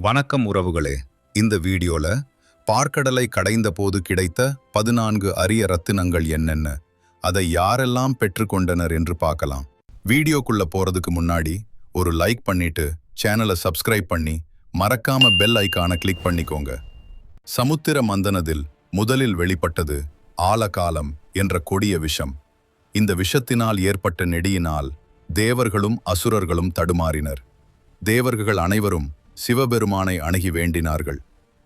வணக்கம் உறவுகளே. இந்த வீடியோல பார்க்கடலை கடைந்த போது கிடைத்த 14 அரிய ரத்தினங்கள் என்னென்ன, அதை யாரெல்லாம் பெற்றுக்கொண்டனர் என்று பார்க்கலாம். வீடியோக்குள்ள போறதுக்கு முன்னாடி ஒரு லைக் பண்ணிட்டு சேனலை சப்ஸ்கிரைப் பண்ணி மறக்காம பெல் ஐகானை கிளிக் பண்ணிக்கோங்க. சமுத்திர மந்தனத்தில் முதலில் வெளிப்பட்டது ஆலகாலம் என்ற கொடிய விஷம். இந்த விஷத்தினால் ஏற்பட்ட நெடியினால் தேவர்களும் அசுரர்களும் தடுமாறினர். தேவர்கள் அனைவரும் சிவபெருமானை அணுகி வேண்டினார்கள்.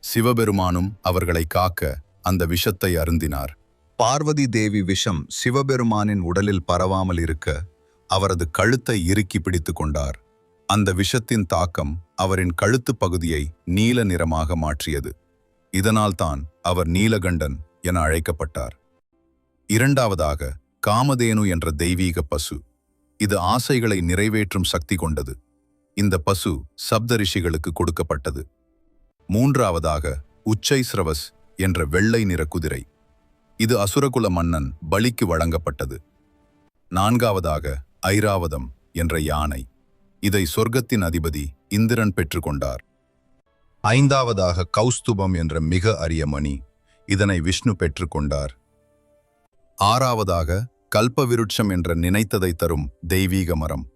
சிவபெருமானும் அவர்களை காக்க அந்த விஷத்தை அருந்தினார். பார்வதி தேவி விஷம் சிவபெருமானின் உடலில் பரவாமல் இருக்க அவரது கழுத்தை இறுக்கி பிடித்து கொண்டார். அந்த விஷத்தின் தாக்கம் அவரின் கழுத்து பகுதியை நீல நிறமாக மாற்றியது. இதனால்தான் அவர் நீலகண்டன் என அழைக்கப்பட்டார். இரண்டாவதாக காமதேனு என்ற தெய்வீக பசு. இது ஆசைகளை நிறைவேற்றும் சக்தி கொண்டது. இந்த பசு சப்த ரிஷிகளுக்கு கொடுக்கப்பட்டது. மூன்றாவதாக உச்சைஸ்ரவஸ் என்ற வெள்ளை நிற குதிரை. இது அசுரகுல மன்னன் பலிக்கு வழங்கப்பட்டது. நான்காவதாக ஐராவதம் என்ற யானை. இதை சொர்க்கத்தின் அதிபதி இந்திரன் பெற்றுக்கொண்டார். ஐந்தாவதாக கௌஸ்துபம் என்ற மிக அரிய மணி. இதனை விஷ்ணு பெற்றுக்கொண்டார். ஆறாவதாக கல்பவிருட்சம் என்ற நினைத்ததை தரும் தெய்வீக மரம்.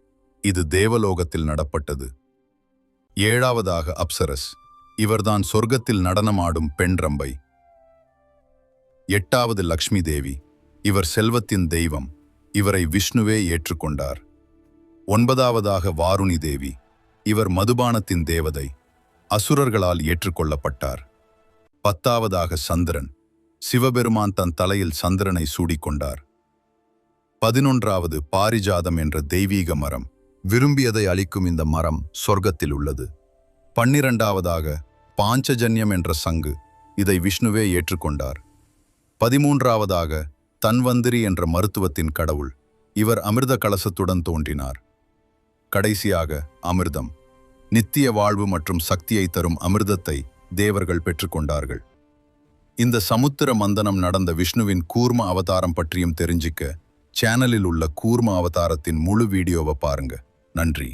இது தேவலோகத்தில் நடப்பட்டது. ஏழாவதாக அப்சரஸ். இவர்தான் சொர்க்கத்தில் நடனமாடும் பெண் ரம்பை. எட்டாவது லக்ஷ்மி தேவி. இவர் செல்வத்தின் தெய்வம். இவரை விஷ்ணுவே ஏற்றுக்கொண்டார். ஒன்பதாவதாக வாருணி தேவி. இவர் மதுபானத்தின் தேவதை. அசுரர்களால் ஏற்றுக்கொள்ளப்பட்டார். பத்தாவதாக சந்திரன். சிவபெருமான் தன் தலையில் சந்திரனை சூடிக்கொண்டார். 11வது பாரிஜாதம் என்ற தெய்வீக மரம். விரும்பியதை அளிக்கும் இந்த மரம் சொர்க்கத்தில் உள்ளது. 12வதாக பாஞ்சஜன்யம் என்ற சங்கு. இதை விஷ்ணுவே ஏற்றுக்கொண்டார். 13வதாக தன்வந்திரி என்ற மருத்துவத்தின் கடவுள். இவர் அமிர்த கலசத்துடன் தோன்றினார். கடைசியாக அமிர்தம். நித்திய வாழ்வு மற்றும் சக்தியை தரும் அமிர்தத்தை தேவர்கள் பெற்றுக்கொண்டார்கள். இந்த சமுத்திர மந்தனம் நடந்த விஷ்ணுவின் கூர்ம அவதாரம் பற்றியும் தெரிஞ்சிக்க சேனலில் உள்ள கூர்ம அவதாரத்தின் முழு வீடியோவை பாருங்க. நன்றி.